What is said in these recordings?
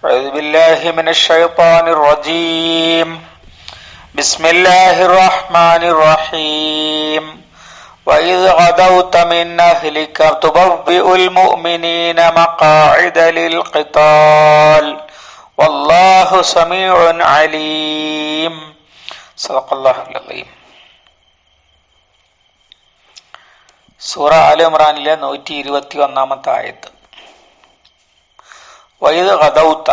أعوذ بالله من الشيطان الرجيم بسم الله الرحمن الرحيم وإذ غدوت من أهلك تبوئ المؤمنين مقاعد للقتال والله سميع عليم صدق الله العظيم. സൂറ ആല ഇമ്രാനിലെ 121 ആയത്ത്. വൈദ് ഗദൗത,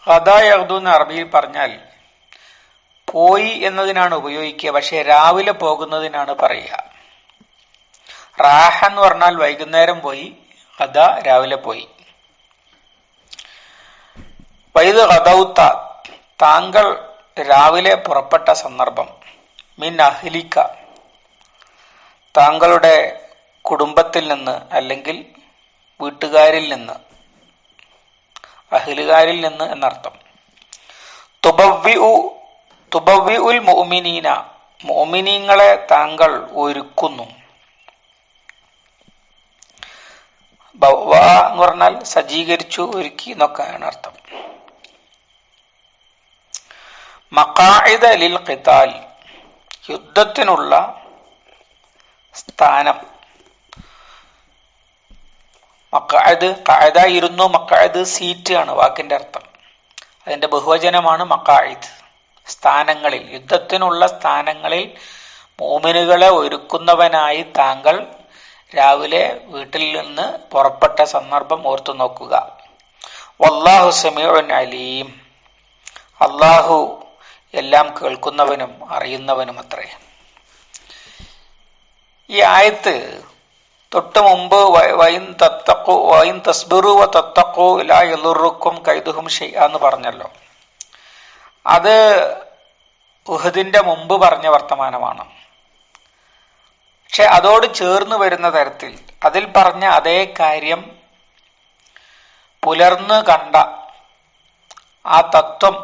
ഗദ യഗ്ദു എന്ന് അറബിയിൽ പറഞ്ഞാൽ പോയി എന്നതിനാണ് ഉപയോഗിക്കുക, പക്ഷെ രാവിലെ പോകുന്നതിനാണ് പറയുക. റാഹ എന്ന് പറഞ്ഞാൽ വൈകുന്നേരം പോയി, ഗദ രാവിലെ പോയി. വൈദ് ഗദൗത, താങ്കൾ രാവിലെ പുറപ്പെട്ട സന്ദർഭം. മിൻ അഹ്ലിക, താങ്കളുടെ കുടുംബത്തിൽ നിന്ന് അല്ലെങ്കിൽ വീട്ടുകാരിൽ നിന്ന്, അഹ്ലുകാരിൽ നിന്ന് എന്നർത്ഥം. തുബവ്വിഉൽ മുഅ്മിനീന, മുഅ്മിനീങ്ങളെ താങ്കൾ ഒരുക്കുന്നു. ബവ്വ എന്ന് പറഞ്ഞാൽ സജ്ജീകരിച്ചു, ഒരുക്കി എന്നൊക്കെയാണ് അർത്ഥം. മഖാഇദ ലിൽ ഖിതാൽ, യുദ്ധത്തിനുള്ള സ്ഥാനം. മഖഅദ്, ഖഅദ ഇരുന്നു, മഖഅദ് സീറ്റ് ആണ് വാക്കിന്റെ അർത്ഥം. അതിന്റെ ബഹുവചനമാണ് മഖാഇദ്. സ്ഥാനങ്ങളിൽ, യുദ്ധത്തിനുള്ള സ്ഥാനങ്ങളിൽ മുഅ്മിനുകളെ ഒരുക്കുന്നവനായി താങ്കൾ രാവിലെ വീട്ടിൽ നിന്ന് പുറപ്പെട്ട സന്ദർഭം ഓർത്തു നോക്കുക. വല്ലാഹു സമീഉൻ അലീം, അല്ലാഹു എല്ലാം കേൾക്കുന്നവനും അറിയുന്നവനും അത്രേ. ഈ ആയത്ത് തൊട്ട് മുമ്പ് വൈൻ തസ്ബിറു വ തത്തഖു ലാ യദുറുക്കും കൈദുഹും ശൈഅ എന്ന് പറഞ്ഞല്ലോ. അത് ഉഹദിന്റെ മുമ്പ് പറഞ്ഞ വർത്തമാനമാണ്. പക്ഷെ അതോട് ചേർന്ന് വരുന്ന തരത്തിൽ അതിൽ പറഞ്ഞ അതേ കാര്യം പുലർന്ന് കണ്ട, ആ തത്വം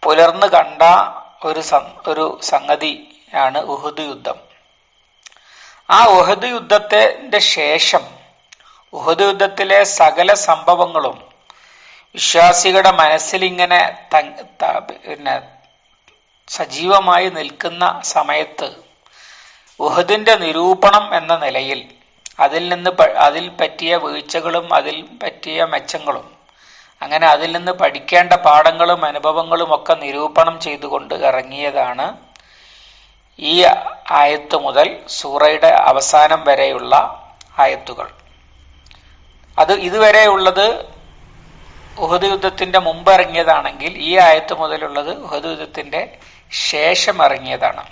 പുലർന്ന് കണ്ട ഒരു സംഗതിയാണ് ഉഹദ് യുദ്ധം. ആ ഉഹദ് യുദ്ധത്തിന്റെ ശേഷം, ഉഹദ് യുദ്ധത്തിലെ സകല സംഭവങ്ങളും വിശ്വാസികളുടെ മനസ്സിൽ ഇങ്ങനെ സജീവമായി നിൽക്കുന്ന സമയത്ത് ഉഹദിന്റെ നിരൂപണം എന്ന നിലയിൽ അതിൽ പറ്റിയ വീഴ്ചകളും അതിൽ പറ്റിയ മെച്ചങ്ങളും, അങ്ങനെ അതിൽ നിന്ന് പഠിക്കേണ്ട പാഠങ്ങളും അനുഭവങ്ങളും ഒക്കെ നിരൂപണം ചെയ്തുകൊണ്ട് ഇറങ്ങിയതാണ് ഈ ആയത്ത് മുതൽ സൂറയുടെ അവസാനം വരെയുള്ള ആയത്തുകൾ. അത് ഇതുവരെയുള്ളത് ഉഹദ് യുദ്ധത്തിന്റെ മുമ്പ് ഇറങ്ങിയതാണെങ്കിൽ ഈ ആയത്ത് മുതലുള്ളത് ഉഹദ് യുദ്ധത്തിന്റെ ശേഷം ഇറങ്ങിയതാണ്.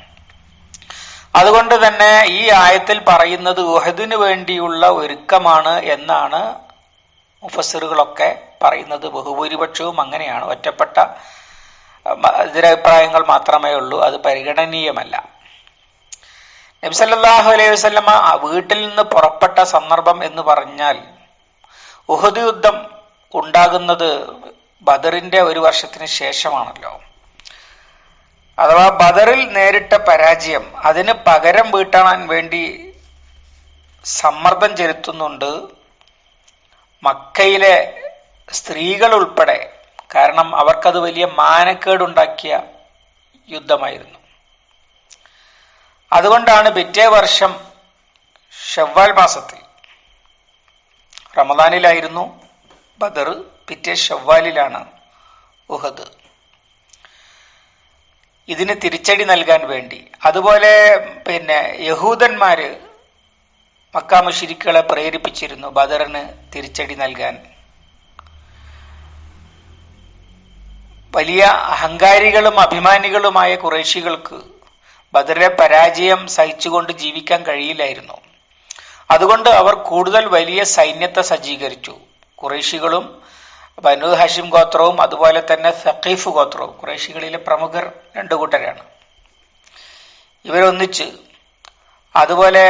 അതുകൊണ്ട് തന്നെ ഈ ആയത്തിൽ പറയുന്നത് ഉഹദിന് വേണ്ടിയുള്ള ഒരുക്കമാണ് എന്നാണ് മുഫസ്സിറുകളൊക്കെ പറയുന്നത്. ബഹുഭൂരിപക്ഷവും അങ്ങനെയാണ്. ഒറ്റപ്പെട്ട എതിരഭിപ്രായങ്ങൾ മാത്രമേ ഉള്ളൂ, അത് പരിഗണനീയമല്ല. നബി സല്ലല്ലാഹു അലൈഹി വസല്ലമ വീട്ടിൽ നിന്ന് പുറപ്പെട്ട സന്ദർഭം എന്ന് പറഞ്ഞാൽ ഉഹദ് യുദ്ധം ഉണ്ടാകുന്നത് ബദറിന്റെ ഒരു വർഷത്തിന് ശേഷമാണല്ലോ. അഥവാ ബദറിൽ നേരിട്ട പരാജയം അതിന് പകരം വീട്ടാൻ വേണ്ടി സമ്മർദ്ദം ചെലുത്തുന്നുണ്ട് മക്കയിലെ സ്ത്രീകൾ ഉൾപ്പെടെ. കാരണം അവർക്കത് വലിയ മാനക്കേടുണ്ടാക്കിയ യുദ്ധമായിരുന്നു. അതുകൊണ്ടാണ് പിറ്റേ വർഷം ഷവ്വാൽ മാസത്തിൽ, റമദാനിലായിരുന്നു ബദർ, പിറ്റേ ഷവ്വാലിലാണ് ഉഹദ്. ഇതിന് തിരിച്ചടി നൽകാൻ വേണ്ടി. അതുപോലെ യഹൂദന്മാര് മക്ക മുശ്രിക്കുകളെ പ്രേരിപ്പിച്ചിരുന്നു ബദറിന് തിരിച്ചടി നൽകാൻ. വലിയ അഹങ്കാരികളും അഭിമാനികളുമായ ഖുറൈശികൾക്ക് ബദറിലെ പരാജയം സഹിച്ചുകൊണ്ട് ജീവിക്കാൻ കഴിയില്ലായിരുന്നു. അതുകൊണ്ട് അവർ കൂടുതൽ വലിയ സൈന്യത്തെ സജ്ജീകരിച്ചു. ഖുറൈശികളും ബനു ഹാഷിം ഗോത്രവും അതുപോലെ തന്നെ സഖീഫ് ഗോത്രവും, ഖുറൈശികളിലെ പ്രമുഖർ രണ്ടു കൂട്ടരാണ്. ഇവരൊന്നിച്ച്, അതുപോലെ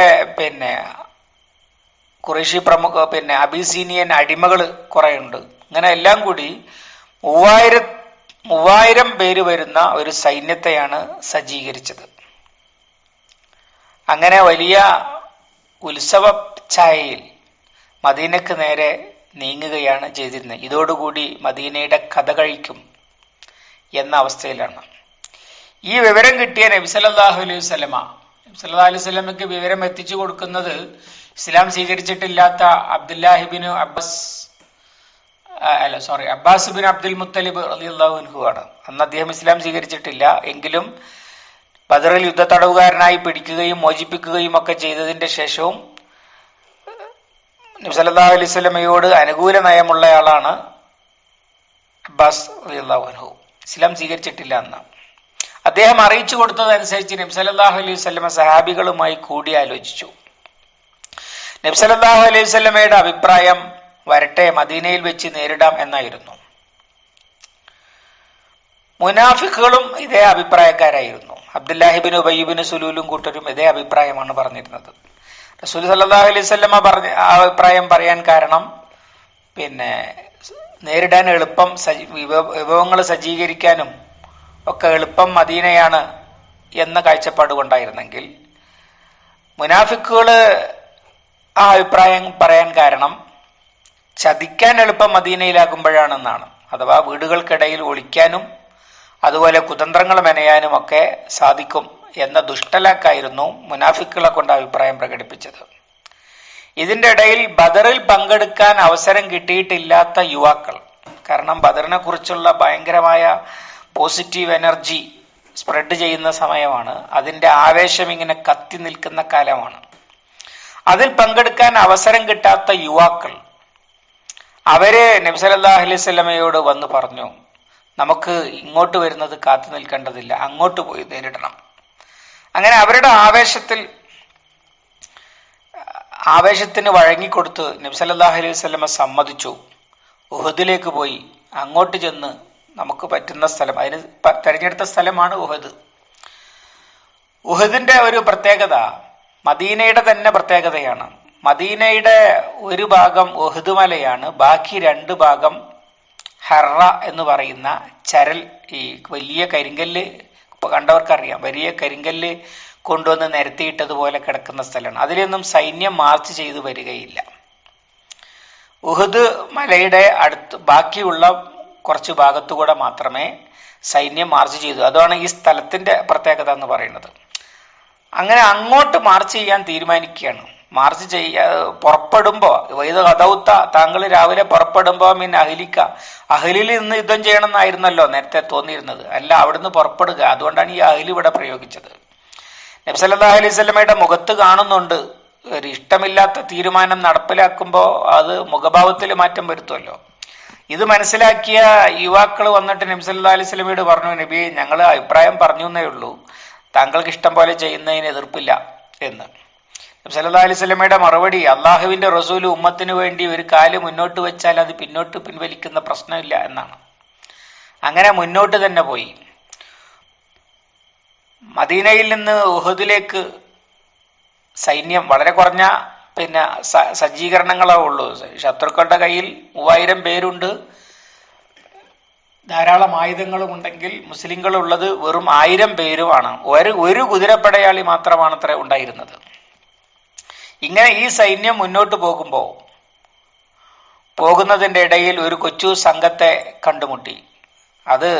ഖുറൈശി പ്രമുഖ അബിസീനിയൻ അടിമകൾ കുറെ ഉണ്ട്. ഇങ്ങനെ എല്ലാം കൂടി 3000 പേര് വരുന്ന ഒരു സൈന്യത്തെയാണ് സജ്ജീകരിച്ചത്. അങ്ങനെ വലിയ ഉത്സവ ഛായയിൽ മദീനക്ക് നേരെ നീങ്ങുകയാണ് ചെയ്തിരുന്നത്. ഇതോടുകൂടി മദീനയുടെ കഥ കഴിക്കും എന്ന അവസ്ഥയിലാണ്. ഈ വിവരം കിട്ടിയ നബി സല്ലല്ലാഹു അലൈഹി വസല്ലമ നബി വിവരം എത്തിച്ചു കൊടുക്കുന്നത് ഇസ്ലാം സ്വീകരിച്ചിട്ടില്ലാത്ത അബ്ബാസ് ബിൻ അബ്ദുൽ മുത്തലിബ് റളിയല്ലാഹു അൻഹു ആണ്. അന്ന് അദ്ദേഹം ഇസ്ലാം സ്വീകരിച്ചിട്ടില്ല. എങ്കിലും ബദറിൽ യുദ്ധ തടവുകാരനായി പിടിക്കുകയും മോചിപ്പിക്കുകയും ഒക്കെ ചെയ്തതിന്റെ ശേഷവും നബി സല്ലല്ലാഹു അലൈഹി വസല്ലമയോട് അനുകൂല നയമുള്ളയാളാണ് അബ്ബാസ് റളിയല്ലാഹു അൻഹു. ഇസ്ലാം സ്വീകരിച്ചിട്ടില്ല എന്ന് അദ്ദേഹം അറിയിച്ചു കൊടുത്തതനുസരിച്ച് നബി സല്ലല്ലാഹു അലൈഹി വസല്ലമ സഹാബികളുമായി കൂടിയാലോചിച്ചു. നബി സല്ലല്ലാഹു അലൈഹി വസല്ലമയുടെ അഭിപ്രായം വരട്ടെ, മദീനയിൽ വെച്ച് നേരിടാം എന്നായിരുന്നു. മുനാഫിക്കുകളും ഇതേ അഭിപ്രായക്കാരായിരുന്നു. അബ്ദുല്ലാഹിബിൻ ഉബയ്യ് സുലൂലും കൂട്ടരും ഇതേ അഭിപ്രായമാണ് പറഞ്ഞിരുന്നത്. റസൂൽ സല്ലല്ലാഹു അലൈഹി വസല്ലമ ആ അഭിപ്രായം പറയാൻ കാരണം നേരിടാൻ എളുപ്പം, വിഭവങ്ങൾ സജ്ജീകരിക്കാനും ഒക്കെ എളുപ്പം മദീനയാണ് എന്ന കാഴ്ചപ്പാട് കൊണ്ടായിരുന്നെങ്കിൽ, മുനാഫിക്കുകള് ആ അഭിപ്രായം പറയാൻ കാരണം ചതിക്കാൻ എളുപ്പം മദീനയിലാകുമ്പോഴാണെന്നാണ്. അഥവാ വീടുകൾക്കിടയിൽ ഒളിക്കാനും അതുപോലെ കുതന്ത്രങ്ങൾ മെനയാനും ഒക്കെ സാധിക്കും എന്ന ദുഷ്ടലാക്കായിരുന്നു മുനാഫിക്കുകളെ കൊണ്ട് അഭിപ്രായം പ്രകടിപ്പിച്ചത്. ഇതിന്റെ ഇടയിൽ ബദറിൽ പങ്കെടുക്കാൻ അവസരം കിട്ടിയിട്ടില്ലാത്ത യുവാക്കൾ, കാരണം ബദറിനെ കുറിച്ചുള്ള ഭയങ്കരമായ പോസിറ്റീവ് എനർജി സ്പ്രെഡ് ചെയ്യുന്ന സമയമാണ്, അതിന്റെ ആവേശം ഇങ്ങനെ കത്തി നിൽക്കുന്ന കാലമാണ്. അതിൽ പങ്കെടുക്കാൻ അവസരം കിട്ടാത്ത യുവാക്കൾ അവര് നബി സല്ലല്ലാഹു അലൈഹി വസല്ലമയോട് വന്ന് പറഞ്ഞു, നമുക്ക് ഇങ്ങോട്ട് വരുന്നത് കാത്തു നിൽക്കേണ്ടതില്ല, അങ്ങോട്ട് പോയി നേരിടണം. അങ്ങനെ അവരുടെ ആവേശത്തിന് വഴങ്ങിക്കൊടുത്ത് നബി സല്ലല്ലാഹു അലൈഹി വസല്ലമ സമ്മതിച്ചു. ഉഹദിലേക്ക് പോയി അങ്ങോട്ട് ചെന്ന് നമുക്ക് പറ്റുന്ന സ്ഥലം, അതിന് തെരഞ്ഞെടുത്ത സ്ഥലമാണ് ഉഹദ്. ഉഹദിന്റെ ഒരു പ്രത്യേകത മദീനയുടെ തന്നെ പ്രത്യേകതയാണ്. മദീനയുടെ ഒരു ഭാഗം ഉഹദ് മലയാണ്, ബാക്കി 2 ഭാഗം ഹറ എന്ന് പറയുന്ന ചരൽ, ഈ വലിയ കരിങ്കല്ല് കണ്ടവർക്കറിയാം, വലിയ കരിങ്കല്ല് കൊണ്ടുവന്ന് നിരത്തിയിട്ടതുപോലെ കിടക്കുന്ന സ്ഥലമാണ്. അതിലൊന്നും സൈന്യം മാർച്ച് ചെയ്തു വരികയില്ല. ഉഹദ് മലയുടെ ബാക്കിയുള്ള കുറച്ച് ഭാഗത്തുകൂടെ മാത്രമേ സൈന്യം മാർച്ച് ചെയ്തു. അതാണ് ഈ സ്ഥലത്തിന്റെ പ്രത്യേകത എന്ന് പറയുന്നത്. അങ്ങനെ അങ്ങോട്ട് മാർച്ച് ചെയ്യാൻ തീരുമാനിക്കുകയാണ്. മാർച്ച് പുറപ്പെടുമ്പോ താങ്കൾ രാവിലെ പുറപ്പെടുമ്പോ അഹ്ലിൽ നിന്ന് യുദ്ധം ചെയ്യണം എന്നായിരുന്നല്ലോ നേരത്തെ തോന്നിയിരുന്നത്. അല്ല, അവിടുന്ന് പുറപ്പെടുക. അതുകൊണ്ടാണ് ഈ അഹ്ലി ഇവിടെ പ്രയോഗിച്ചത്. നബി സല്ലല്ലാഹു അലൈഹി വസല്ലമയുടെ മുഖത്ത് കാണുന്നുണ്ട്, ഒരു ഇഷ്ടമില്ലാത്ത തീരുമാനം നടപ്പിലാക്കുമ്പോ അത് മുഖഭാവത്തിൽ മാറ്റം വരുത്തുമല്ലോ. ഇത് മനസ്സിലാക്കിയ യുവാക്കൾ വന്നിട്ട് നബി സല്ലല്ലാഹു അലൈഹി വസല്ലമയോട് പറഞ്ഞു, നബി, ഞങ്ങൾ അഭിപ്രായം പറഞ്ഞു എന്നേ ഉള്ളൂ, താങ്കൾക്ക് ഇഷ്ടം പോലെ ചെയ്യുന്നതിന് എതിർപ്പില്ല എന്ന്. നബി സല്ലല്ലാഹു അലൈഹി വസല്ലമയുടെ മറുപടി, അള്ളാഹുവിന്റെ റസൂല് ഉമ്മത്തിന് വേണ്ടി ഒരു കാല് മുന്നോട്ട് വെച്ചാൽ അത് പിന്നോട്ട് പിൻവലിക്കുന്ന പ്രശ്നമില്ല എന്നാണ്. അങ്ങനെ മുന്നോട്ട് തന്നെ പോയി. മദീനയിൽ നിന്ന് ഉഹദിലേക്ക് സൈന്യം വളരെ കുറഞ്ഞ സജ്ജീകരണങ്ങളേ ഉള്ളൂ. ശത്രുക്കളുടെ കയ്യിൽ 3000 പേരുണ്ട്, ധാരാളം ആയുധങ്ങളും ഉണ്ടെങ്കിൽ മുസ്ലിങ്ങളുള്ളത് വെറും 1000 പേരുമാണ്. ഒരു കുതിരപ്പടയാളി മാത്രമാണ് അത്ര ഉണ്ടായിരുന്നത്. ഇങ്ങനെ ഈ സൈന്യം മുന്നോട്ട് പോകുന്നതിന്റെ ഇടയിൽ ഒരു കൊച്ചു സംഘത്തെ കണ്ടുമുട്ടി. അത്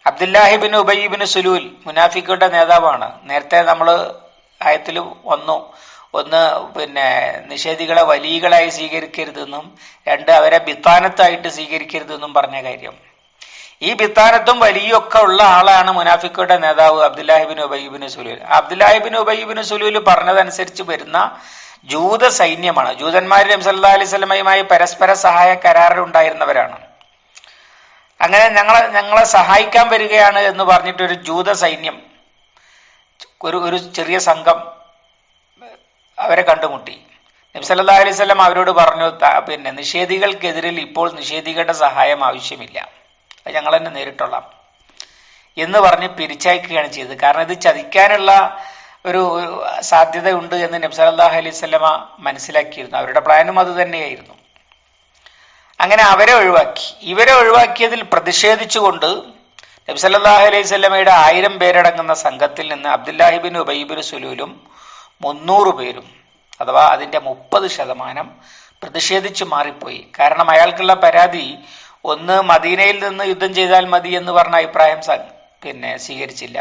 അബ്ദുല്ലാഹിബിൻ ഉബയ്യ് സുലൂൽ, മുനാഫിക്കുകളുടെ നേതാവാണ്. നേരത്തെ നമ്മൾ ആയത്തിൽ ഒന്ന് നിഷേധികളെ വലിയകളായി സ്വീകരിക്കരുതെന്നും 2 അവരെ ബിത്താനത്തായിട്ട് സ്വീകരിക്കരുതെന്നും പറഞ്ഞ കാര്യം. ഈ ബിത്താനത്തും വലിയൊക്കെ ഉള്ള ആളാണ് മുനാഫിക്കുകളുടെ നേതാവ് അബ്ദുല്ലാഹിബിൻ ഉബയ്യ് സുലൂൽ. അബ്ദുല്ലാഹിബിൻ ഉബയ്യ് സുലൂൽ പറഞ്ഞതനുസരിച്ച് വരുന്ന ജൂത സൈന്യമാണ്. ജൂതന്മാർ നബി സല്ലല്ലാഹു അലൈഹി വസല്ലമയുമായി പരസ്പര സഹായ കരാറിലുണ്ടായിരുന്നവരാണ്. അങ്ങനെ ഞങ്ങളെ സഹായിക്കാൻ വരികയാണ് എന്ന് പറഞ്ഞിട്ടൊരു ജൂത സൈന്യം, ഒരു ചെറിയ സംഘം അവരെ കണ്ടുമുട്ടി. നബി സല്ലല്ലാഹു അലൈഹി വസല്ലം അവരോട് പറഞ്ഞു, നിഷേധികൾക്കെതിരിൽ ഇപ്പോൾ നിഷേധികളുടെ സഹായം ആവശ്യമില്ല, അത് ഞങ്ങൾ തന്നെ നേരിട്ടോളാം എന്ന് പറഞ്ഞ് പിരിച്ചയക്കുകയാണ് ചെയ്തത്. കാരണം ഇത് ചതിക്കാനുള്ള ഒരു സാധ്യതയുണ്ട് എന്ന് നബി സല്ലല്ലാഹു അലൈഹി വസല്ലമ മനസ്സിലാക്കിയിരുന്നു. അവരുടെ പ്ലാനും അത് തന്നെയായിരുന്നു. അങ്ങനെ അവരെ ഒഴിവാക്കി. ഇവരെ ഒഴിവാക്കിയതിൽ പ്രതിഷേധിച്ചുകൊണ്ട് നബി സല്ലല്ലാഹു അലൈഹി വസല്ലമയുടെ 1000 പേരടങ്ങുന്ന സംഘത്തിൽ നിന്ന് അബ്ദുല്ലാഹിബിൻ ഉബയ്യ് സുലൂലും 300 പേരും, അഥവാ അതിന്റെ 30% പ്രതിഷേധിച്ച് മാറിപ്പോയി. കാരണം അയാൾക്കുള്ള പരാതി ഒന്ന് മദീനയിൽ നിന്ന് യുദ്ധം ചെയ്താൽ മതി എന്ന് പറഞ്ഞ അഭിപ്രായം സ്വീകരിച്ചില്ല.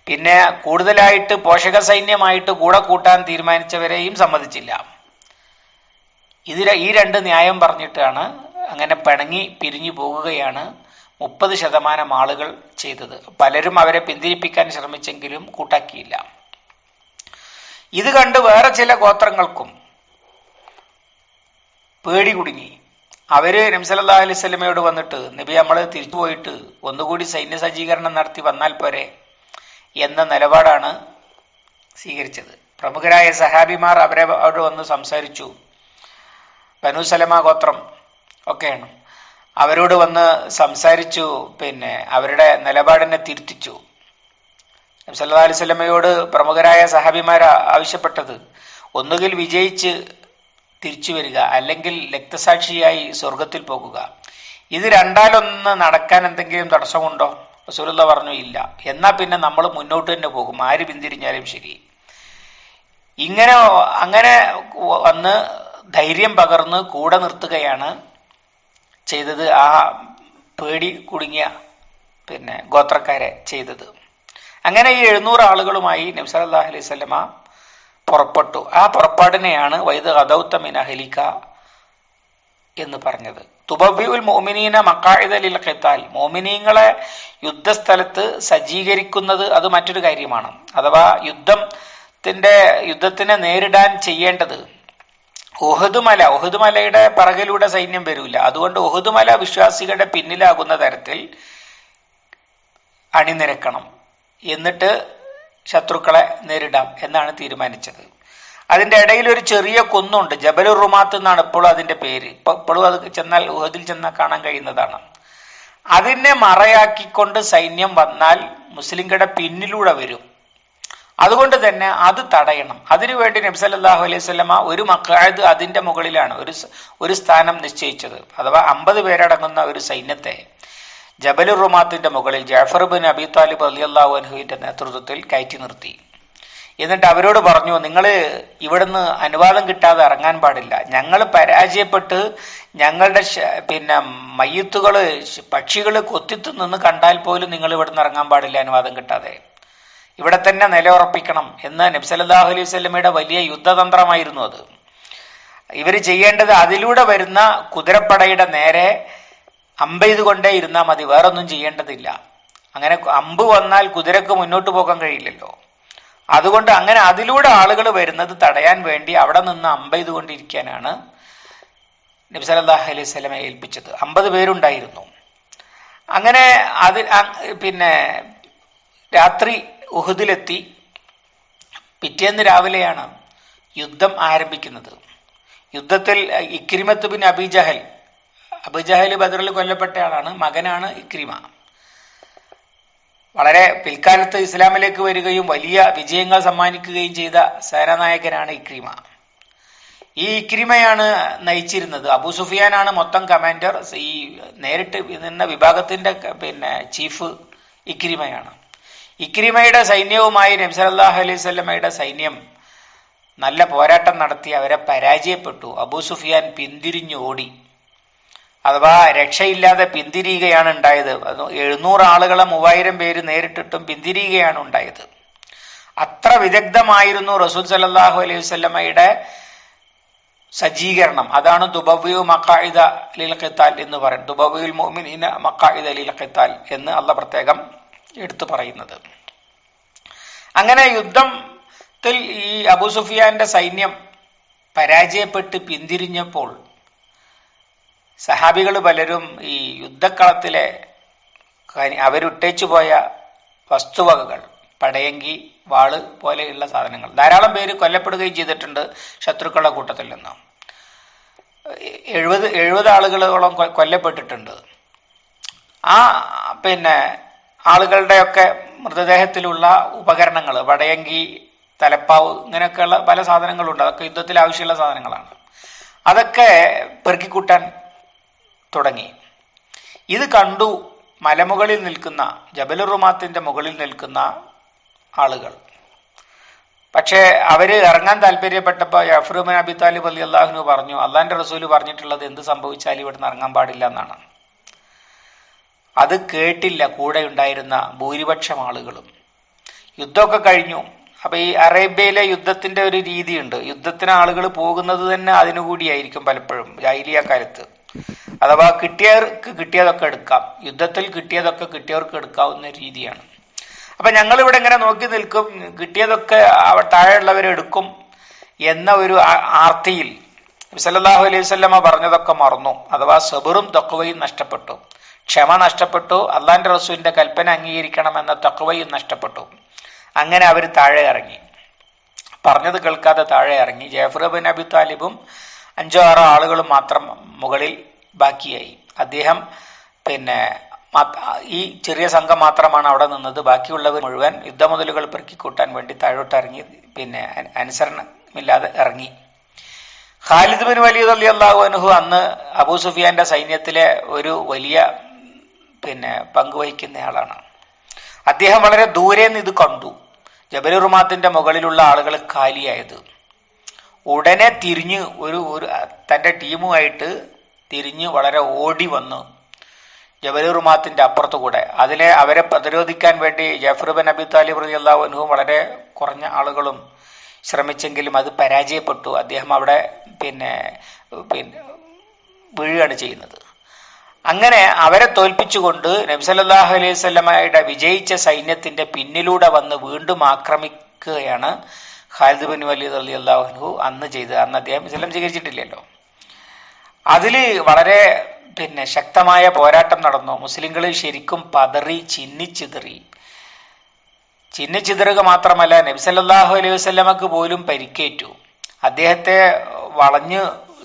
പിന്നെ കൂടുതലായിട്ട് പോഷക സൈന്യമായിട്ട് കൂടെ കൂട്ടാൻ തീരുമാനിച്ചവരെയും സമ്മതിച്ചില്ല. ഈ രണ്ട് ന്യായം പറഞ്ഞിട്ടാണ് അങ്ങനെ പിണങ്ങി പിരിഞ്ഞു പോകുകയാണ് 30% ആളുകൾ ചെയ്തത്. പലരും അവരെ പിന്തിരിപ്പിക്കാൻ ശ്രമിച്ചെങ്കിലും കൂട്ടാക്കിയില്ല. ഇത് കണ്ട് വേറെ ചില ഗോത്രങ്ങൾക്കും പേടി കുടുങ്ങി. അവര് നബി സല്ലല്ലാഹു അലൈഹി വസല്ലമയോട് വന്നിട്ട്, നബി, നമ്മൾ തിരിച്ചു പോയിട്ട് ഒന്നുകൂടി സൈന്യ സജ്ജീകരണം നടത്തി വന്നാൽ പോരെ എന്ന നിലപാടാണ് സ്വീകരിച്ചത്. പ്രമുഖരായ സഹാബിമാർ അവരോട് വന്ന് സംസാരിച്ചു. ബനൂ സലമ ഗോത്രം ഒക്കെയാണ്. അവരോട് വന്ന് സംസാരിച്ചു, അവരുടെ നിലപാടിനെ തിരുത്തിച്ചു. നബി സല്ലല്ലാഹു അലൈഹി വസല്ലമയോട് പ്രമുഖരായ സഹാബിമാർ ആവശ്യപ്പെട്ടത് ഒന്നുകിൽ വിജയിച്ച് തിരിച്ചു വരിക, അല്ലെങ്കിൽ രക്തസാക്ഷിയായി സ്വർഗത്തിൽ പോകുക. ഇത് രണ്ടാലൊന്ന് നടക്കാൻ എന്തെങ്കിലും തടസ്സമുണ്ടോ? റസൂലുള്ളാഹി പറഞ്ഞു, ഇല്ല. എന്നാ പിന്നെ നമ്മൾ മുന്നോട്ട് തന്നെ പോകും, ആര് പിന്തിരിഞ്ഞാലും ശരി. അങ്ങനെ വന്ന് ധൈര്യം പകർന്ന് കൂടെ നിർത്തുകയാണ് ചെയ്തത്. ആ പേടി കുടുങ്ങിയ ഗോത്രക്കാരെ ചെയ്തത്. അങ്ങനെ ഈ 700 ആളുകളുമായി നബി സല്ലല്ലാഹു അലൈഹി വസല്ലമ പുറപ്പെട്ടു. ആ പുറപ്പാടിനെയാണ് വൈദ ഗദൗത മിൻ അഹ്ലിക എന്ന് പറഞ്ഞത്. തുബവ്വിഉൽ മുഅ്മിനീന മഖാഇദ ലിൽ ഖിതാൽ, മുഅ്മിനീങ്ങളെ യുദ്ധസ്ഥലത്ത് സജ്ജീകരിക്കുന്നത് അത് മറ്റൊരു കാര്യമാണ്. അഥവാ യുദ്ധത്തിനെ നേരിടാൻ ചെയ്യേണ്ടത് ഉഹദ് മലയുടെ പിറകിലൂടെ സൈന്യം വരില്ല. അതുകൊണ്ട് ഉഹദ് മല വിശ്വാസികളുടെ പിന്നിലാകുന്ന തരത്തിൽ അണിനിരക്കണം, എന്നിട്ട് ശത്രുക്കളെ നേരിടാം എന്നാണ് തീരുമാനിച്ചത്. അതിന്റെ ഇടയിൽ ഒരു ചെറിയ കുന്നുണ്ട്, ജബലുർ റുമാത്ത് എന്നാണ് ഇപ്പോഴും അതിന്റെ പേര്. ഇപ്പോഴും അത് ചെന്നാൽ ഉഹദിൽ ചെന്നാൽ കാണാൻ കഴിയുന്നതാണ്. അതിനെ മറയാക്കിക്കൊണ്ട് സൈന്യം വന്നാൽ മുസ്ലിംകളുടെ പിന്നിലൂടെ വരും. അതുകൊണ്ട് തന്നെ അത് തടയണം. അതിനുവേണ്ടി നബി സല്ലല്ലാഹു അലൈഹി വസല്ലമ ഒരു മഖാദ് അതിന്റെ മുകളിലാണ് ഒരു സ്ഥാനം നിശ്ചയിച്ചത്. അഥവാ 50 പേരടങ്ങുന്ന ഒരു സൈന്യത്തെ ജബലുർ റുമാത്തിന്റെ മുകളിൽ ജഅഫർ ബിൻ അബി താലിബ് റളിയല്ലാഹു അൻഹുവിന്റെ നേതൃത്വത്തിൽ കയറ്റി നിർത്തി. എന്നിട്ട് അവരോട് പറഞ്ഞു, നിങ്ങൾ ഇവിടുന്ന് അനുവാദം കിട്ടാതെ ഇറങ്ങാൻ പാടില്ല. ഞങ്ങൾ പരാജയപ്പെട്ട് ഞങ്ങളുടെ മയ്യത്തുകള് പക്ഷികൾ കൊത്തിത്തുനിന്ന് കണ്ടാൽ പോലും നിങ്ങൾ ഇവിടുന്ന് ഇറങ്ങാൻ പാടില്ല അനുവാദം കിട്ടാതെ. ഇവിടെ തന്നെ നിലയുറപ്പിക്കണം എന്ന് നബി സല്ലല്ലാഹു അലൈഹി വസല്ലമയുടെ വലിയ യുദ്ധതന്ത്രമായിരുന്നു അത്. ഇവർ ചെയ്യേണ്ടത് അതിലൂടെ വരുന്ന കുതിരപ്പടയുടെ നേരെ അമ്പെയ്തുകൊണ്ടേ ഇരുന്നാൽ മതി, വേറൊന്നും ചെയ്യേണ്ടതില്ല. അങ്ങനെ അമ്പ് വന്നാൽ കുതിരക്ക് മുന്നോട്ട് പോകാൻ കഴിയില്ലല്ലോ. അതുകൊണ്ട് അങ്ങനെ അതിലൂടെ ആളുകൾ വരുന്നത് തടയാൻ വേണ്ടി അവിടെ നിന്ന് അമ്പെയ്തുകൊണ്ടിരിക്കാനാണ് നബി സല്ലല്ലാഹു അലൈഹി വസല്ലമയെ ഏൽപ്പിച്ചത്. 50 പേരുണ്ടായിരുന്നു. അങ്ങനെ രാത്രി ഉഹദിലെത്തി. പിറ്റേന്ന് രാവിലെയാണ് യുദ്ധം ആരംഭിക്കുന്നത്. യുദ്ധത്തിൽ ഇക്രിമത്ത് ബിൻ അബൂജഹൽ ബദറിൽ കൊല്ലപ്പെട്ട ആളാണ്, മകനാണ് ഇക്രിമ. വളരെ പിൽക്കാലത്ത് ഇസ്ലാമിലേക്ക് വരികയും വലിയ വിജയങ്ങൾ സമ്മാനിക്കുകയും ചെയ്ത സേനാനായകനാണ് ഇക്രിമ. ഈ ഇക്രിമയാണ് നയിച്ചിരുന്നത്. അബൂ സുഫിയാനാണ് മൊത്തം കമാൻഡർ. ഈ നേരിട്ട് നിന്ന വിഭാഗത്തിന്റെ ചീഫ് ഇക്രിമയാണ്. ഇക്രിമയുടെ സൈന്യവുമായി നബി സല്ലല്ലാഹു അലൈഹി വസല്ലമയുടെ സൈന്യം നല്ല പോരാട്ടം നടത്തി അവരെ പരാജയപ്പെട്ടു. അബൂ സുഫിയാൻ പിന്തിരിഞ്ഞു ഓടി, അഥവാ രക്ഷയില്ലാതെ പിന്തിരിയുകയാണ് ഉണ്ടായത്. 700 ആളുകളെ 3000 പേര് നേരിട്ടിട്ടും പിന്തിരിയുകയാണ് ഉണ്ടായത്. അത്ര വിദഗ്ധമായിരുന്നു റസൂൽ സല്ലല്ലാഹു അലൈഹി വസല്ലമയുടെ സജ്ജീകരണം. അതാണ് തുബവ്വിഉ മഖാഇദ ലിൽ ഖിതാൽ എന്ന് പറയുന്നത്. തുബവ്വിഉൽ മുഅ്മിനീന മഖാഇദ ലിൽ ഖിതാൽ എന്ന് അല്ലാഹ് പ്രത്യേകം എടുത്തു പറയുന്നത്. അങ്ങനെ യുദ്ധത്തിൽ ഈ അബൂ സുഫിയാന്റെ സൈന്യം പരാജയപ്പെട്ട് പിന്തിരിഞ്ഞപ്പോൾ സഹാബികൾ പലരും ഈ യുദ്ധക്കളത്തിലെ അവരിട്ടേച്ചു പോയ വസ്തുവകകൾ, പടയങ്കി, വാള് പോലെയുള്ള സാധനങ്ങൾ, ധാരാളം പേര് കൊല്ലപ്പെടുകയും ചെയ്തിട്ടുണ്ട് ശത്രുക്കളുടെ കൂട്ടത്തിൽ നിന്ന്. 70 ആളുകളോളം കൊല്ലപ്പെട്ടിട്ടുണ്ട്. ആ ആളുകളുടെയൊക്കെ മൃതദേഹത്തിലുള്ള ഉപകരണങ്ങൾ, വടയങ്കി, തലപ്പാവ്, ഇങ്ങനെയൊക്കെയുള്ള പല സാധനങ്ങളുണ്ട്. അതൊക്കെ യുദ്ധത്തിൽ ആവശ്യമുള്ള സാധനങ്ങളാണ്. അതൊക്കെ പെറുക്കിക്കൂട്ടാൻ തുടങ്ങി. ഇത് കണ്ടു മലമുകളിൽ നിൽക്കുന്ന ജബലുർ റുമാത്തിന്റെ മുകളിൽ നിൽക്കുന്ന ആളുകൾ. പക്ഷെ അവര് ഇറങ്ങാൻ താല്പര്യപ്പെട്ടപ്പോ ജഅഫർ ഇബ്നു അബി താലിബ് റളിയല്ലാഹു അൻഹു പറഞ്ഞു, അള്ളാന്റെ റസൂല് പറഞ്ഞിട്ടുള്ളത് എന്ത് സംഭവിച്ചാലും ഇവിടുന്ന് ഇറങ്ങാൻ പാടില്ല എന്നാണ്. അത് കേട്ടില്ല കൂടെ ഉണ്ടായിരുന്ന ഭൂരിപക്ഷം ആളുകളും. യുദ്ധമൊക്കെ കഴിഞ്ഞു. അപ്പൊ ഈ അറേബ്യയിലെ യുദ്ധത്തിന്റെ ഒരു രീതിയുണ്ട്. യുദ്ധത്തിന് ആളുകൾ പോകുന്നത് തന്നെ അതിനുകൂടിയായിരിക്കും പലപ്പോഴും ജാഹിലിയ്യ കാലത്ത്. അഥവാ കിട്ടിയവർക്ക് കിട്ടിയതൊക്കെ എടുക്കാം, യുദ്ധത്തിൽ കിട്ടിയതൊക്കെ കിട്ടിയവർക്ക് എടുക്കാവുന്ന രീതിയാണ്. അപ്പൊ ഞങ്ങൾ ഇവിടെ ഇങ്ങനെ നോക്കി നിൽക്കും, കിട്ടിയതൊക്കെ താഴെയുള്ളവരെടുക്കും എന്ന ഒരു ആർത്തിയിൽ സല്ലല്ലാഹു അലൈഹി വസല്ലമ പറഞ്ഞതൊക്കെ മറന്നു. അഥവാ സബറും തഖ്വയും നഷ്ടപ്പെട്ടു, ക്ഷമ നഷ്ടപ്പെട്ടു, അള്ളാന്റെ റസൂലിന്റെ കൽപ്പന അംഗീകരിക്കണമെന്ന തഖ്വയും നഷ്ടപ്പെട്ടു. അങ്ങനെ അവർ താഴെ ഇറങ്ങി, പറഞ്ഞത് കേൾക്കാതെ താഴെ ഇറങ്ങി. ജഅഫർ ഇബ്നു അബി താലിബും 5-6 ആളുകളും മാത്രം മുകളിൽ ബാക്കിയായി. അദ്ദേഹം ഈ ചെറിയ സംഘം മാത്രമാണ് അവിടെ നിന്നത്. ബാക്കിയുള്ളവർ മുഴുവൻ യുദ്ധമുതലുകൾ പെറുക്കിക്കൂട്ടാൻ വേണ്ടി താഴോട്ട് ഇറങ്ങി, അനുസരണമില്ലാതെ ഇറങ്ങി. ഖാലിദ് ബിൻ വലീദ് റളിയല്ലാഹു അൻഹു അന്ന് അബൂ സുഫിയാന്റെ സൈന്യത്തിലെ ഒരു വലിയ പങ്ക് വഹിക്കുന്നയാളാണ്. അദ്ദേഹം വളരെ ദൂരെ നിന്ന് ഇത് കണ്ടു, ജബൽ റുമാത്തിന്റെ മുകളിലുള്ള ആളുകൾ കാലിയായത്. ഉടനെ തിരിഞ്ഞ് ഒരു തന്റെ ടീമുമായിട്ട് തിരിഞ്ഞ് വളരെ ഓടി വന്നു ജബൽ റുമാത്തിന്റെ അപ്പുറത്തു കൂടെ. അവരെ പ്രതിരോധിക്കാൻ വേണ്ടി ജഅഫർ ഇബ്നു അബി താലിബ് റളിയല്ലാഹു അൻഹു വളരെ കുറഞ്ഞ ആളുകളും ശ്രമിച്ചെങ്കിലും അത് പരാജയപ്പെട്ടു. അദ്ദേഹം അവിടെ വീഴുകയാണ് ചെയ്യുന്നത്. അങ്ങനെ അവരെ തോൽപ്പിച്ചുകൊണ്ട് നബി സല്ലല്ലാഹു അലൈഹി വസല്ലമയുടെ വിജയിച്ച സൈന്യത്തിന്റെ പിന്നിലൂടെ വന്ന് വീണ്ടും ആക്രമിക്കുകയാണ് ഖാലിദ് ബിൻ വലീദ് റളിയല്ലാഹു അൻഹു അന്ന് ചെയ്തത്. അന്ന് അദ്ദേഹം ഇസ്ലാം സ്വീകരിച്ചിട്ടില്ലല്ലോ. അതില് വളരെ ശക്തമായ പോരാട്ടം നടന്നു. മുസ്ലിങ്ങൾ ശരിക്കും പതറി ചിന്നിച്ചിതറുക മാത്രമല്ല, നബി സല്ലല്ലാഹു അലൈഹി വസല്ലമക്ക് പോലും പരിക്കേറ്റു. അദ്ദേഹത്തെ വളഞ്ഞ്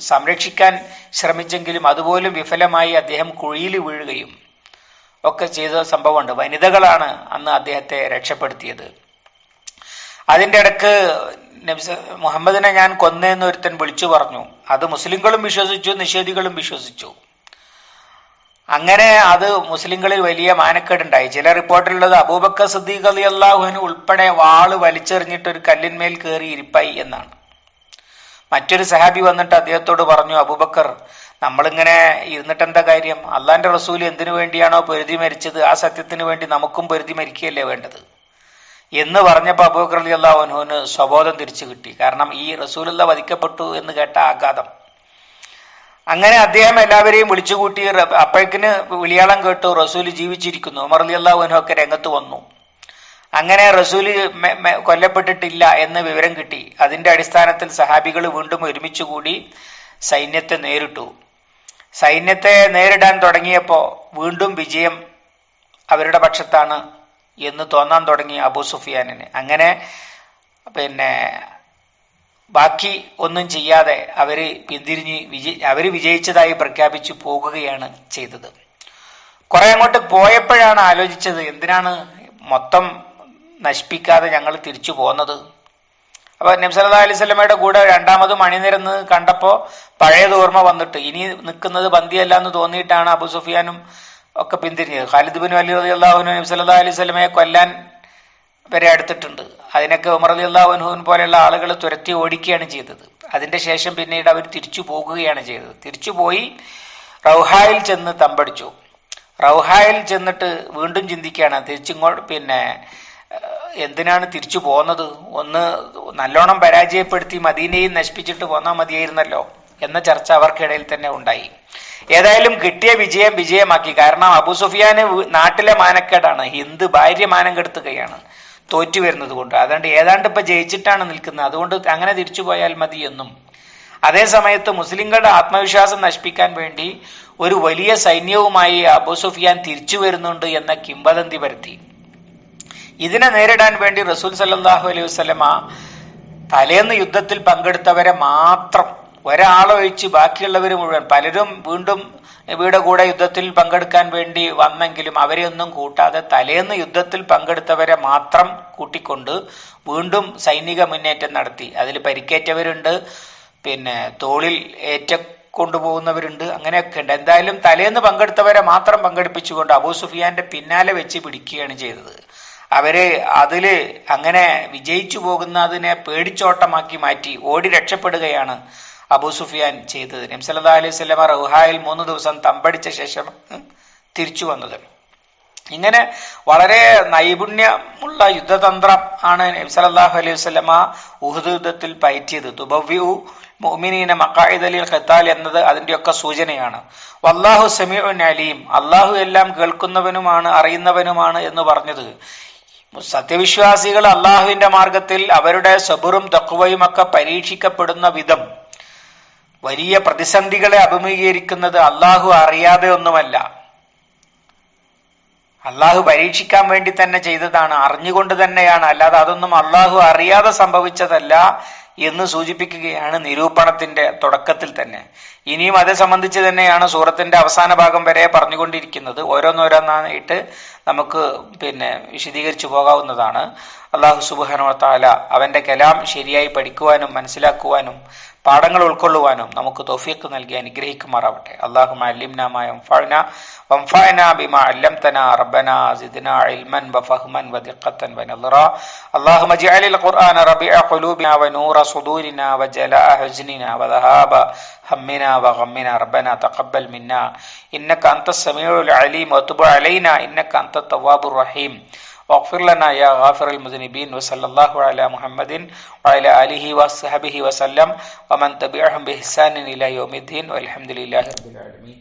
സംരക്ഷിക്കാൻ ശ്രമിച്ചെങ്കിലും അതുപോലും വിഫലമായി അദ്ദേഹം കുഴിയിൽ വീഴുകയും ഒക്കെ ചെയ്ത സംഭവമുണ്ട്. വനിതകളാണ് അന്ന് അദ്ദേഹത്തെ രക്ഷപ്പെടുത്തിയത്. അതിന്റെ ഇടക്ക് മുഹമ്മദിനെ ഞാൻ കൊന്നെന്ന് ഒരുത്തൻ വിളിച്ചു പറഞ്ഞു. അത് മുസ്ലിങ്ങളും വിശ്വസിച്ചു, നിഷേധികളും വിശ്വസിച്ചു. അങ്ങനെ അത് മുസ്ലിങ്ങളിൽ വലിയ മാനക്കേടുണ്ടായി. ചില റിപ്പോർട്ടിലുള്ളത് അബൂബക്കർ സിദ്ദീഖ് റളിയല്ലാഹു അൻഹു ഉൾപ്പെടെ വാള് വലിച്ചെറിഞ്ഞിട്ട് ഒരു കല്ലിന്മേൽ കയറി ഇരിപ്പായി എന്നാണ്. മറ്റൊരു സഹാബി വന്നിട്ട് അദ്ദേഹത്തോട് പറഞ്ഞു, അബൂബക്കർ, നമ്മളിങ്ങനെ ഇരുന്നിട്ട് എന്താ കാര്യം? അള്ളാന്റെ റസൂൽ എന്തിനു വേണ്ടിയാണോ പൊരുതി മരിച്ചത് ആ സത്യത്തിന് വേണ്ടി നമുക്കും പൊരുതി മരിക്കുകയല്ലേ വേണ്ടത് എന്ന് പറഞ്ഞപ്പോ അബൂബക്കർ റളിയല്ലാഹു അൻഹുവിന് സ്വബോധം തിരിച്ചു കിട്ടി. കാരണം ഈ റസൂലുള്ള വധിക്കപ്പെട്ടു എന്ന് കേട്ട ആഘാതം. അങ്ങനെ അദ്ദേഹം എല്ലാവരെയും വിളിച്ചുകൂട്ടി. അപ്പോഴേക്കിന് വിളിയാളം കേട്ടു, റസൂല് ജീവിച്ചിരിക്കുന്നു. ഉമർ റളിയല്ലാഹു അൻഹു ഒക്കെ രംഗത്ത് വന്നു. അങ്ങനെ റസൂല് കൊല്ലപ്പെട്ടിട്ടില്ല എന്ന് വിവരം കിട്ടി. അതിന്റെ അടിസ്ഥാനത്തിൽ സഹാബികൾ വീണ്ടും ഒരുമിച്ച് കൂടി സൈന്യത്തെ നേരിട്ടു. സൈന്യത്തെ നേരിടാൻ തുടങ്ങിയപ്പോ വീണ്ടും വിജയം അവരുടെ പക്ഷത്താണ് എന്ന് തോന്നാൻ തുടങ്ങി അബൂ സുഫിയാനിന്. അങ്ങനെ ബാക്കി ഒന്നും ചെയ്യാതെ അവര് വിജയിച്ചതായി പ്രഖ്യാപിച്ചു പോകുകയാണ് ചെയ്തത്. കുറെ അങ്ങോട്ട് പോയപ്പോഴാണ് ആലോചിച്ചത്, എന്തിനാണ് മൊത്തം നശിപ്പിക്കാതെ ഞങ്ങൾ തിരിച്ചു പോന്നത്? അപ്പൊ നബി സല്ലല്ലാഹു അലൈഹി വസല്ലമയുടെ കൂടെ രണ്ടാമതും അണിനിരന്ന് കണ്ടപ്പോ പഴയത് ഓർമ്മ വന്നിട്ട് ഇനി നിൽക്കുന്നത് ബന്ദിയല്ല എന്ന് തോന്നിയിട്ടാണ് അബൂ സുഫിയാനും ഒക്കെ പിന്തിരിഞ്ഞത്. ഖാലിദ് ബിൻ വലീദ് റളിയല്ലാഹു അൻഹു നബി സല്ലല്ലാഹു അലൈഹി വസല്ലമയെ കൊല്ലാൻ വരെ അടുത്തിട്ടുണ്ട്. അതിനൊക്കെ ഉമർ റളിയല്ലാഹു അൻഹു പോലെയുള്ള ആളുകൾ തുരത്തി ഓടിക്കുകയാണ് ചെയ്തത്. അതിന്റെ ശേഷം പിന്നീട് അവർ തിരിച്ചു പോകുകയാണ് ചെയ്തത്. തിരിച്ചുപോയി റൗഹായിൽ ചെന്ന് തമ്പടിച്ചു. റൗഹായിൽ ചെന്നിട്ട് വീണ്ടും ചിന്തിക്കുകയാണ്, തിരിച്ചിങ്ങോട്ട് എന്തിനാണ് തിരിച്ചു പോകുന്നത്? ഒന്ന് നല്ലോണം പരാജയപ്പെടുത്തി മദീനയും നശിപ്പിച്ചിട്ട് പോന്നാൽ മതിയായിരുന്നല്ലോ എന്ന ചർച്ച അവർക്കിടയിൽ തന്നെ ഉണ്ടായി. ഏതായാലും കിട്ടിയ വിജയമാക്കി. കാരണം അബൂ സുഫിയാന് നാട്ടിലെ മാനക്കേടാണ്, ഹിന്ദ് ഭാര്യ മാനം കെടുത്തുകയാണ് തോറ്റു വരുന്നത് കൊണ്ട്. അതുകൊണ്ട് ഏതാണ്ട് ഇപ്പൊ ജയിച്ചിട്ടാണ് നിൽക്കുന്നത്, അതുകൊണ്ട് അങ്ങനെ തിരിച്ചു പോയാൽ മതി എന്നും, അതേ സമയത്ത് മുസ്ലിങ്ങളുടെ ആത്മവിശ്വാസം നശിപ്പിക്കാൻ വേണ്ടി ഒരു വലിയ സൈന്യവുമായി അബൂ സുഫിയാൻ തിരിച്ചു വരുന്നുണ്ട് എന്ന കിംവദന്തി പരത്തി. ഇതിനെ നേരിടാൻ വേണ്ടി റസൂൽ സല്ലല്ലാഹു അലൈഹി വസല്ലമ തലേന്ന് യുദ്ധത്തിൽ പങ്കെടുത്തവരെ മാത്രം, ഒരാളൊഴിച്ച് ബാക്കിയുള്ളവർ മുഴുവൻ, പലരും വീണ്ടും നബിയുടെ കൂടെ യുദ്ധത്തിൽ പങ്കെടുക്കാൻ വേണ്ടി വന്നെങ്കിലും അവരെയൊന്നും കൂട്ടാതെ തലേന്ന് യുദ്ധത്തിൽ പങ്കെടുത്തവരെ മാത്രം കൂട്ടിക്കൊണ്ട് വീണ്ടും സൈനിക മുന്നേറ്റം നടത്തി. അതിൽ പരിക്കേറ്റവരുണ്ട്, തോളിൽ കൊണ്ടുപോകുന്നവരുണ്ട്, അങ്ങനെയൊക്കെ ഉണ്ട്. എന്തായാലും തലേന്ന് പങ്കെടുത്തവരെ മാത്രം പങ്കെടുപ്പിച്ചുകൊണ്ട് അബൂ സുഫിയാന്റെ പിന്നാലെ വെച്ച് പിടിക്കുകയാണ് ചെയ്തത്. അവര് അതില് അങ്ങനെ വിജയിച്ചു പോകുന്നതിനെ പേടിച്ചോട്ടമാക്കി മാറ്റി ഓടി രക്ഷപ്പെടുകയാണ് അബൂ സുഫിയാൻ ചെയ്തത്. നബി സല്ലല്ലാഹു അലൈഹി വസല്ലമ റൗഹായിൽ 3 ദിവസം തമ്പടിച്ച ശേഷം തിരിച്ചു വന്നത്. ഇങ്ങനെ വളരെ നൈപുണ്യമുള്ള യുദ്ധതന്ത്രം ആണ് നബി സല്ലല്ലാഹു അലൈഹി വസല്ലമ ഉഹദ് യുദ്ധത്തിൽ പയറ്റിയത്. തുബവ്വിഉ മുഅ്മിനീന മഖാഇദ ലിൽ ഖിതാൽ എന്നത് അതിന്റെയൊക്കെ സൂചനയാണ്. വല്ലാഹു സമീഉൻ അലീം, അല്ലാഹു എല്ലാം കേൾക്കുന്നവനുമാണ് അറിയുന്നവനുമാണ് എന്ന് പറഞ്ഞത് സത്യവിശ്വാസികൾ അള്ളാഹുവിന്റെ മാർഗത്തിൽ അവരുടെ സബറും തഖ്വയും ഒക്കെ പരീക്ഷിക്കപ്പെടുന്ന വിധം വലിയ പ്രതിസന്ധികളെ അഭിമുഖീകരിക്കുന്നത് അള്ളാഹു അറിയാതെ ഒന്നുമല്ല, അള്ളാഹു പരീക്ഷിക്കാൻ വേണ്ടി തന്നെ ചെയ്തതാണ്, അറിഞ്ഞുകൊണ്ട് തന്നെയാണ്, അല്ലാതെ അതൊന്നും അള്ളാഹു അറിയാതെ സംഭവിച്ചതല്ല എന്ന് സൂചിപ്പിക്കുകയാണ് നിരൂപണത്തിന്റെ തുടക്കത്തിൽ തന്നെ. ഇനിയും അതേ സംബന്ധിച്ച് തന്നെയാണ് സൂറത്തിന്റെ അവസാന ഭാഗം വരെ പറഞ്ഞുകൊണ്ടിരിക്കുന്നത്. ഓരോന്നോരോന്നായിട്ട് നമുക്ക് വിശദീകരിച്ചു പോകാവുന്നതാണ്. അള്ളാഹു സുബ്ഹാനഹു വ തആല അവന്റെ കലാം ശരിയായി പഠിക്കുവാനും മനസ്സിലാക്കുവാനും പാഠങ്ങൾ ഉൾക്കൊള്ളുവാനും നമുക്ക് തൗഫീഖ് നൽകി അനുഗ്രഹിക്കുമാറാവട്ടെ. അല്ലാഹുമ്മ അല്ലിംനാ മാ യൻഫഉനാ വൻഫഅനാ ബിമാ അല്ലംതനാ റബ്ബനാ സിദ്നാ ഇൽമൻ വഫഹ്മൻ വദിഖ്ഖതൻ വനദറാ. അല്ലാഹുമ്മ ജഅലിൽ ഖുർആന റബീഅ ഖുലൂബിനാ വനൂറ സുദൂരിനാ വജലാഅ ഹുസ്നിനാ വദഹാബ ഹമ്മിനാ വഗമ്മിനാ. റബ്ബനാ തഖബ്ബൽ മിന്നാ ഇന്നക അൻതസ് സമീഉൽ അലീം വതുബ് അലൈനാ ഇന്നക അൻതത് തവ്വാബുർ റഹീം. واغفر لنا يا غافر المذنبين. وصلى الله على محمد وعلى آله وصحبه وسلم ومن تبعهم بإحسان إلى يوم الدين والحمد لله رب العالمين.